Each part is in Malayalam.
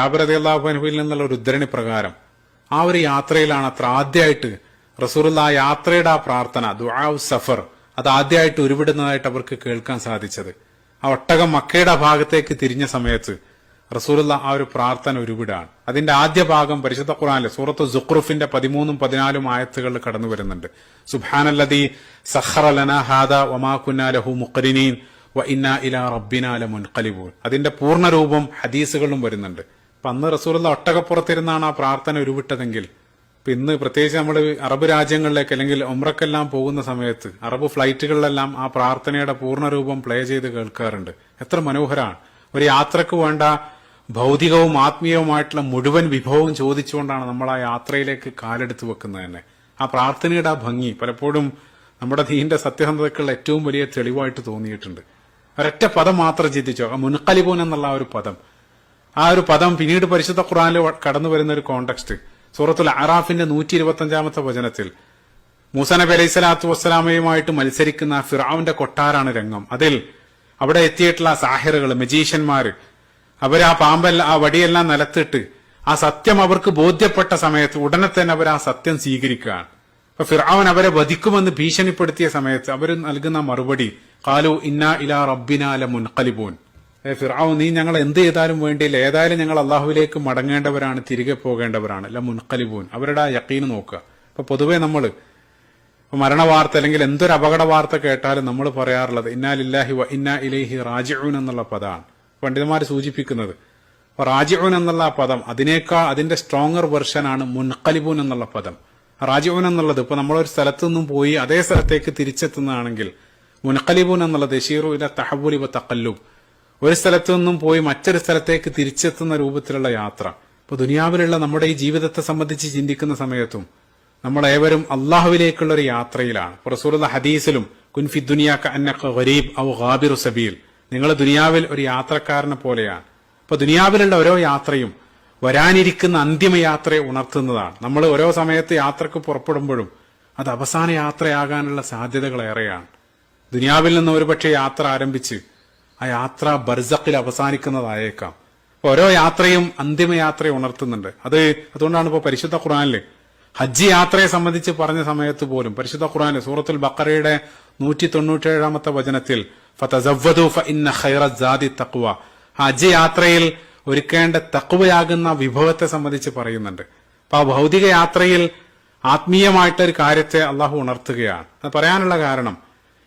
ജാബിർ റളിയല്ലാഹു അൻഹുവിൽ നിന്നുള്ള ഒരു ഉദ്ധരണി പ്രകാരം ആ ഒരു യാത്രയിലാണ് അത്ര ആദ്യമായിട്ട് റസൂലുള്ള ആ യാത്രയുടെ ആ പ്രാർത്ഥന ദുആ സഫർ അത് ആദ്യമായിട്ട് ഉരുവിടുന്നതായിട്ട് അവർക്ക് കേൾക്കാൻ സാധിച്ചത്. ആ ഒട്ടകം മക്കയുടെ ഭാഗത്തേക്ക് തിരിഞ്ഞ സമയത്ത് റസൂലുള്ള ആ ഒരു പ്രാർത്ഥന ഉരുവിടാണ്. അതിന്റെ ആദ്യ ഭാഗം പരിശുദ്ധ ഖുർആനിലെ സൂറത്തു സുഖ്റുഫിന്റെ 13ഉം 14ഉം ആയത്തുകളിൽ കടന്നു വരുന്നുണ്ട്. സുബ്ഹാനല്ലദീ സഖറ ലനാ ഹാദാ വമാ കുന്നാ ലഹു മുഖ്രിനീൻ വ ഇന്നാ ഇലാ റബ്ബിനാ ലമുൻഖലിബൂൻ. അതിന്റെ പൂർണ്ണരൂപം ഹദീസുകളിലും വരുന്നുണ്ട്. അപ്പൊ അന്ന് റസൂലുള്ള ഒട്ടകപ്പുറത്തിരുന്നാണ് ആ പ്രാർത്ഥന ഉരുവിട്ടതെങ്കിൽ ഇന്ന് പ്രത്യേകിച്ച് നമ്മൾ അറബ് രാജ്യങ്ങളിലേക്ക് അല്ലെങ്കിൽ ഉംറക്കെല്ലാം പോകുന്ന സമയത്ത് അറബ് ഫ്ലൈറ്റുകളിലെല്ലാം ആ പ്രാർത്ഥനയുടെ പൂർണ്ണരൂപം പ്ലേ ചെയ്ത് കേൾക്കാറുണ്ട്. എത്ര മനോഹരമാണ്. ഒരു യാത്രക്ക് വേണ്ട ഭൗതികവും ആത്മീയവുമായിട്ടുള്ള മുഴുവൻ വിഭവവും ചോദിച്ചുകൊണ്ടാണ് നമ്മൾ ആ യാത്രയിലേക്ക് കാലെടുത്ത് വെക്കുന്നത് തന്നെ. ആ പ്രാർത്ഥനയുടെ ആ ഭംഗി പലപ്പോഴും നമ്മുടെ ദീന്റെ സത്യസന്ധതയ്ക്കുള്ള ഏറ്റവും വലിയ തെളിവായിട്ട് തോന്നിയിട്ടുണ്ട്. ഒരൊറ്റ പദം മാത്രം ചിന്തിച്ചോ, മുൻഖലിബൂൻ എന്നുള്ള ആ ഒരു പദം. ആ ഒരു പദം പിന്നീട് പരിശുദ്ധ ഖുർആനിൽ കടന്നു വരുന്ന ഒരു കോണ്ടെക്സ്റ്റ് സൂറത്തുൽ അറാഫിന്റെ 125-ാമത്തെ വചനത്തിൽ മൂസാ നബി അലൈഹി സ്വലാത്തു വസ്സലാമയുമായിട്ട് മത്സരിക്കുന്ന ഫിർഔന്റെ കൊട്ടാരാണ് രംഗം. അതിൽ അവിടെ എത്തിയിട്ടുള്ള സാഹിറുകൾ, മജീഷ്യന്മാര്, അവർ ആ ആ വടിയെല്ലാം നിലത്തിട്ട് ആ സത്യം അവർക്ക് ബോധ്യപ്പെട്ട സമയത്ത് ഉടനെ തന്നെ അവർ ആ സത്യം സ്വീകരിക്കുകയാണ്. അപ്പൊ ഫിർഔൻ അവരെ വധിക്കുമെന്ന് ഭീഷണിപ്പെടുത്തിയ സമയത്ത് അവർ നൽകുന്ന മറുപടി ഖാലു ഇന്നാ ഇലാ റബ്ബിനാ ലമുൻഖലിബൂൻ. ഫിർഔൻ, നീ ഞങ്ങൾ എന്ത് ചെയ്താലും വേണ്ടിയില്ല, ഏതായാലും ഞങ്ങൾ അള്ളാഹുവിലേക്ക് മടങ്ങേണ്ടവരാണ്, തിരികെ പോകേണ്ടവരാണ്. ലമുൻഖലിബൂൻ. അവരുടെ ആ യഖീൻ നോക്കുക. അപ്പൊ പൊതുവെ നമ്മൾ മരണ വാർത്ത അല്ലെങ്കിൽ എന്തൊരു അപകട വാർത്ത കേട്ടാലും നമ്മൾ പറയാറുള്ളത് ഇന്നാ ലില്ലാഹി വ ഇന്നാ ഇലൈഹി റാജിഊൻ എന്നുള്ള പദമാണ് പണ്ഡിതന്മാർ സൂചിപ്പിക്കുന്നത്. അപ്പൊ റാജിഊൻ എന്നുള്ള പദം അതിന്റെ സ്ട്രോങ്ങർ വെർഷനാണ് മുൻഖലിബൂൻ എന്നുള്ള പദം. റാജിഊൻ എന്നുള്ളത് ഇപ്പൊ നമ്മളൊരു സ്ഥലത്തു നിന്നും പോയി അതേ സ്ഥലത്തേക്ക് തിരിച്ചെത്തുന്നതാണെങ്കിൽ മുൻഖലിബൂൻ എന്നുള്ളത് യശീറു ഇല തഹവ്വുലി വ തഖല്ലുബ്, ഒരു സ്ഥലത്തു നിന്നും പോയി മറ്റൊരു സ്ഥലത്തേക്ക് തിരിച്ചെത്തുന്ന രൂപത്തിലുള്ള യാത്ര. ഇപ്പൊ ദുനിയാവിലുള്ള നമ്മുടെ ഈ ജീവിതത്തെ സംബന്ധിച്ച് ചിന്തിക്കുന്ന സമയത്തും നമ്മളേവരും അള്ളാഹുവിലേക്കുള്ള ഒരു യാത്രയിലാണ്. റസൂലുള്ള ഹദീസിലും കുൻഫി ദുനിയാ കഅന്നക ഗരീബ് ഔ ഗാബിറു സബീൽ, നിങ്ങൾ ദുനിയാവിൽ ഒരു യാത്രക്കാരനെ പോലെയാണ്. അപ്പൊ ദുനിയാവിലുള്ള ഓരോ യാത്രയും വരാനിരിക്കുന്ന അന്തിമ യാത്രയെ ഉണർത്തുന്നതാണ്. നമ്മൾ ഓരോ സമയത്ത് യാത്രക്ക് പുറപ്പെടുമ്പോഴും അത് അവസാന യാത്രയാകാനുള്ള സാധ്യതകൾ ഏറെയാണ്. ദുനിയാവിൽ നിന്ന് ഒരുപക്ഷെ യാത്ര ആരംഭിച്ച് ആ യാത്ര ബർസഖിൽ അവസാനിക്കുന്നതായേക്കാം. ഓരോ യാത്രയും അന്തിമ യാത്രയെ ഉണർത്തുന്നുണ്ട്. അതുകൊണ്ടാണ് ഇപ്പൊ പരിശുദ്ധ ഖുർആനില് ഹജ്ജ് യാത്രയെ സംബന്ധിച്ച് പറഞ്ഞ സമയത്ത് പോലും പരിശുദ്ധ ഖുർആനിൽ സൂറത്തുൽ ബഖറയുടെ 197-ാമത്തെ വചനത്തിൽ ഫതസവ്വദു ഫഇന്ന ഖൈറ സാദി തഖ്വ, ഹജ്ജ് യാത്രയിൽ ഒരുക്കേണ്ട തഖ്വയാകുന്ന വിഭവത്തെ സംബന്ധിച്ച് പറയുന്നുണ്ട്. അപ്പൊ ആ ഭൗതിക യാത്രയിൽ ആത്മീയമായിട്ടൊരു കാര്യത്തെ അള്ളാഹു ഉണർത്തുകയാണ്. അത് പറയാനുള്ള കാരണം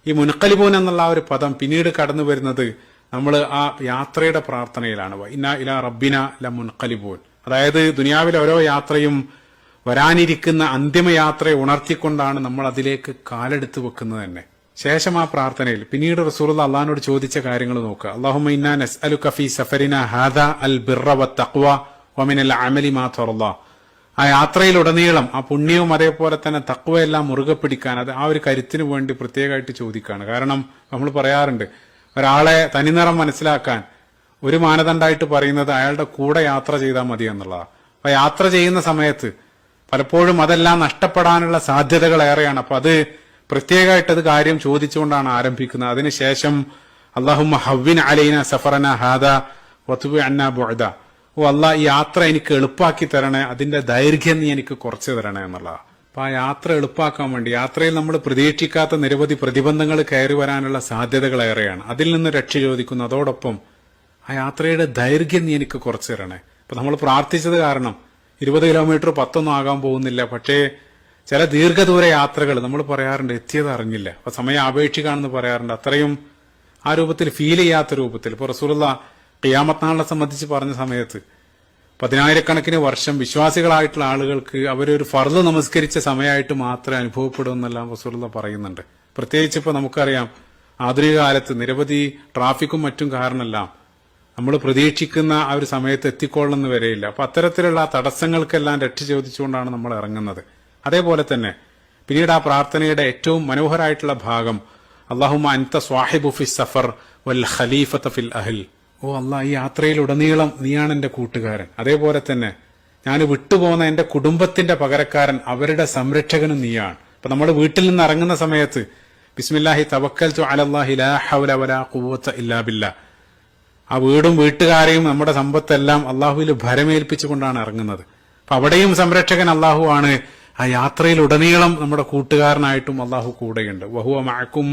ഈ മുൻഖലിബൂൻ എന്നുള്ള ഒരു പദം പിന്നീട് കടന്നു വരുന്നത് നമ്മൾ ആ യാത്രയുടെ പ്രാർത്ഥനയിലാണ്. ഇന്നാ ഇലാ റബ്ബിനാ ലമുൻഖലിബൂൻ. അതായത് ദുനിയാവിലെ ഓരോ യാത്രയും വരാനിരിക്കുന്ന അന്തിമ യാത്രയെ ഉണർത്തിക്കൊണ്ടാണ് നമ്മൾ അതിലേക്ക് കാലെടുത്ത് വെക്കുന്നത് തന്നെ. ശേഷം ആ പ്രാർത്ഥനയിൽ പിന്നീട് റസൂലുള്ളാഹി അള്ളാഹിനോട് ചോദിച്ച കാര്യങ്ങൾ നോക്കുക. അല്ലാഹുമ്മ ഇന്നാ നസ്അലുക ഫീ സഫരിനാ ഹാദാ അൽ ബിർറ വത്തഖ്വ വമിനൽ അമലി മാ തർളാ. ആ യാത്രയിലുടനീളം ആ പുണ്യവും അതേപോലെ തന്നെ തഖ്വയെല്ലാം മുറുകെ പിടിക്കാൻ അത് ആ ഒരു കരുത്തിന് വേണ്ടി പ്രത്യേകമായിട്ട് ചോദിക്കുകയാണ്. കാരണം നമ്മൾ പറയാറുണ്ട് ഒരാളെ തനിനിറം മനസ്സിലാക്കാൻ ഒരു മാനദണ്ഡമായിട്ട് പറയുന്നത് അയാളുടെ കൂടെ യാത്ര ചെയ്താൽ മതി എന്നുള്ളതാണ്. അപ്പൊ യാത്ര ചെയ്യുന്ന സമയത്ത് പലപ്പോഴും അതെല്ലാം നഷ്ടപ്പെടാനുള്ള സാധ്യതകൾ ഏറെയാണ്. അപ്പൊ അത് പ്രത്യേകമായിട്ടത് കാര്യം ചോദിച്ചുകൊണ്ടാണ് ആരംഭിക്കുന്നത്. അതിനുശേഷം അല്ലാഹുമ്മ ഹവ്വിൻ അലൈന സഫറന ഹാദാ വതുബ് അന്നാ ബുഅദ, ഓ അല്ലാഹ് ഈ യാത്ര എനിക്ക് എളുപ്പാക്കി തരണേ, അതിന്റെ ദൈർഘ്യം നീ എനിക്ക് കുറച്ചു തരണേ എന്നുള്ളതാണ്. അപ്പൊ ആ യാത്ര എളുപ്പാക്കാൻ വേണ്ടി യാത്രയിൽ നമ്മൾ പ്രതീക്ഷിക്കാത്ത നിരവധി പ്രതിബന്ധങ്ങൾ കയറി വരാനുള്ള സാധ്യതകൾ ഏറെയാണ്. അതിൽ നിന്ന് രക്ഷ ചോദിക്കുന്നു. അതോടൊപ്പം ആ യാത്രയുടെ ദൈർഘ്യം നീ എനിക്ക് കുറച്ചു തരണേ. അപ്പൊ നമ്മൾ പ്രാർത്ഥിച്ചത് കാരണം 20 കിലോമീറ്റർ 10 ആകാൻ പോകുന്നില്ല. പക്ഷേ ചില ദീർഘദൂര യാത്രകൾ നമ്മൾ പറയാറുണ്ട് എത്തിയത് അറിഞ്ഞില്ല, അപ്പൊ സമയം ആപേക്ഷിക്കാണെന്ന് പറയാറുണ്ട്. അത്രയും ആ രൂപത്തിൽ ഫീൽ ചെയ്യാത്ത രൂപത്തിൽ ഇപ്പൊ റസൂലുള്ളാഹി ഖിയാമത്ത് നാളിനെ സംബന്ധിച്ച് പറഞ്ഞ സമയത്ത് 10,000-കണക്കിന് വർഷം വിശ്വാസികളായിട്ടുള്ള ആളുകൾക്ക് അവരൊരു ഫർള് നമസ്കരിച്ച സമയമായിട്ട് മാത്രമേ അനുഭവപ്പെടൂ എന്നെല്ലാം റസൂലുള്ളാഹി പറയുന്നുണ്ട്. പ്രത്യേകിച്ച് ഇപ്പൊ നമുക്കറിയാം ആധുനിക കാലത്ത് നിരവധി ട്രാഫിക്കും മറ്റും കാരണമെല്ലാം നമ്മൾ പ്രതീക്ഷിക്കുന്ന ആ ഒരു സമയത്ത് എത്തിക്കൊള്ളുന്ന വരെയില്ല. അപ്പൊ അത്തരത്തിലുള്ള തടസ്സങ്ങൾക്കെല്ലാം രക്ഷ ചോദിച്ചുകൊണ്ടാണ് നമ്മൾ ഇറങ്ങുന്നത്. അതേപോലെ തന്നെ പിന്നീട് ആ പ്രാർത്ഥനയുടെ ഏറ്റവും മനോഹരമായിട്ടുള്ള ഭാഗം അല്ലാഹുമ്മ അൻത സ്വാഹിബു ഫിസ് സഫർ വൽ ഖലീഫത ഫിൽ അഹ്ൽ, ഓ അല്ലാഹ് ഈ യാത്രയിലുടനീളം നീയാണ് എന്റെ കൂട്ടുകാരൻ, അതേപോലെ തന്നെ ഞാൻ വിട്ടുപോകുന്ന എന്റെ കുടുംബത്തിന്റെ പകരക്കാരൻ, അവരുടെ സംരക്ഷകനും നീയാണ്. അപ്പൊ നമ്മൾ വീട്ടിൽ നിന്ന് ഇറങ്ങുന്ന സമയത്ത് ബിസ്മില്ലാഹി തവക്കൽതു അലല്ലാഹി ലാ ഹൗല വലാ ഖുവത ഇല്ലാ ബില്ലാ, ആ വീടും വീട്ടുകാരെയും നമ്മുടെ സമ്പത്തെല്ലാം അള്ളാഹുവിൽ ഭരമേൽപ്പിച്ചുകൊണ്ടാണ് ഇറങ്ങുന്നത്. അപ്പൊ അവിടെയും സംരക്ഷകൻ അള്ളാഹു ആണ്. ആ യാത്രയിൽ ഉടനീളം നമ്മുടെ കൂട്ടുകാരനായിട്ടും അള്ളാഹു കൂടെയുണ്ട്. വഹുവ മഅക്കും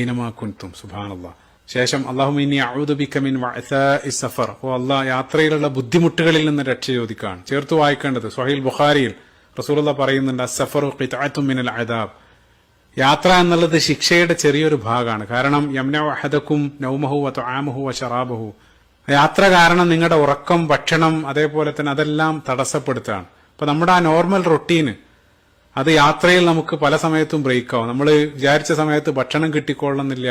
ഐനമാ കുൻതും. സുബ്ഹാനല്ലാഹ്. ശേഷം അല്ലാഹുമ്മ ഇന്നി അഊദു ബിക മിൻ വഅസാഇ സഫർ. ഓ അല്ലാഹ്, യാത്രയിലുള്ള ബുദ്ധിമുട്ടുകളിൽ നിന്ന് രക്ഷ ചോദിക്കുകയാണ്. ചേർത്ത് വായിക്കേണ്ടത് സ്വഹീഹ് ബുഖാരിയിൽ റസൂലുള്ളാഹി പറയുന്നുണ്ട്, അസ്സഫറു ഖിത്അത്തും മിനൽ അദാബ്. യാത്ര എന്നുള്ളത് ശിക്ഷയുടെ ചെറിയൊരു ഭാഗമാണ്. കാരണം യംനഉ അഹദകും നൗമഹു വതആമഹു വശറാബഹു. യാത്ര കാരണം നിങ്ങളുടെ ഉറക്കം, ഭക്ഷണം, അതേപോലെ തന്നെ അതെല്ലാം തടസ്സപ്പെടുത്തുകയാണ്. അപ്പൊ നമ്മുടെ ആ നോർമൽ റൊട്ടീന് അത് യാത്രയിൽ നമുക്ക് പല സമയത്തും ബ്രേക്ക് ആവും. നമ്മൾ വിചാരിച്ച സമയത്ത് ഭക്ഷണം കിട്ടിക്കൊള്ളുന്നില്ല,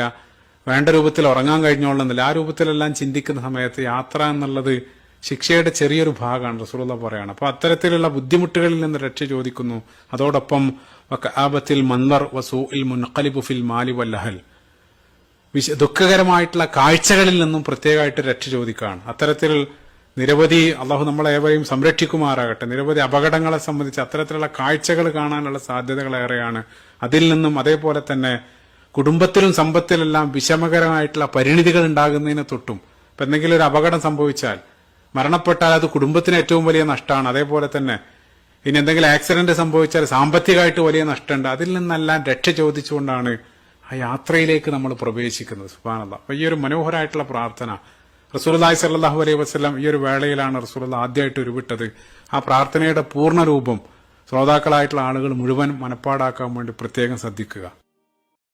വേണ്ട രൂപത്തിൽ ഉറങ്ങാൻ കഴിഞ്ഞോളുന്നില്ല. ആ രൂപത്തിലെല്ലാം ചിന്തിക്കുന്ന സമയത്ത് യാത്ര എന്നുള്ളത് ശിക്ഷയുടെ ചെറിയൊരു ഭാഗമാണ് റസൂലുള്ളാഹി പറയാണ്. അപ്പൊ അത്തരത്തിലുള്ള ബുദ്ധിമുട്ടുകളിൽ നിന്ന് രക്ഷ ചോദിക്കുന്നു. അതോടൊപ്പം വകആബത്തിൽ മൻദർ വസൂഇൽ മുൻഖലിബു ഫിൽ മാലി വല്ലഹൽ. ദുഃഖകരമായിട്ടുള്ള കാഴ്ചകളിൽ നിന്നും പ്രത്യേകമായിട്ട് രക്ഷ ചോദിക്കുകയാണ്. അത്തരത്തിൽ നിരവധി, അള്ളാഹു നമ്മളെ ഏവരെയും സംരക്ഷിക്കുമാറാകട്ടെ, നിരവധി അപകടങ്ങളെ സംബന്ധിച്ച് അത്തരത്തിലുള്ള കാഴ്ചകൾ കാണാനുള്ള സാധ്യതകളേറെയാണ്. അതിൽ നിന്നും അതേപോലെ തന്നെ കുടുംബത്തിലും സമ്പത്തിലെല്ലാം വിഷമകരമായിട്ടുള്ള പരിണിതികൾ ഉണ്ടാകുന്നതിന് തൊട്ടും. ഇപ്പൊ എന്തെങ്കിലും ഒരു അപകടം സംഭവിച്ചാൽ, മരണപ്പെട്ടാൽ അത് കുടുംബത്തിന് ഏറ്റവും വലിയ നഷ്ടമാണ്. അതേപോലെ തന്നെ ഇനി എന്തെങ്കിലും ആക്സിഡന്റ് സംഭവിച്ചാൽ സാമ്പത്തികമായിട്ട് വലിയ നഷ്ടമുണ്ട്. അതിൽ നിന്നെല്ലാം രക്ഷ ചോദിച്ചുകൊണ്ടാണ് ആ യാത്രയിലേക്ക് നമ്മൾ പ്രവേശിക്കുന്നത്. സുബ്ഹാനല്ലാഹ്. അപ്പൊ ഈ ഒരു മനോഹരമായിട്ടുള്ള പ്രാർത്ഥന റസൂലുള്ളാഹി സ്വല്ലല്ലാഹു അലൈഹി വസല്ലം ഈ ഒരു വേളയിലാണ് റസൂലുള്ളാഹി ആദ്യമായിട്ട് ഉരുവിട്ടത്. ആ പ്രാർത്ഥനയുടെ പൂർണ്ണ രൂപം ശ്രോതാക്കളായിട്ടുള്ള ആളുകൾ മുഴുവൻ മനപ്പാടാക്കാൻ വേണ്ടി പ്രത്യേകം ശ്രദ്ധിക്കുക.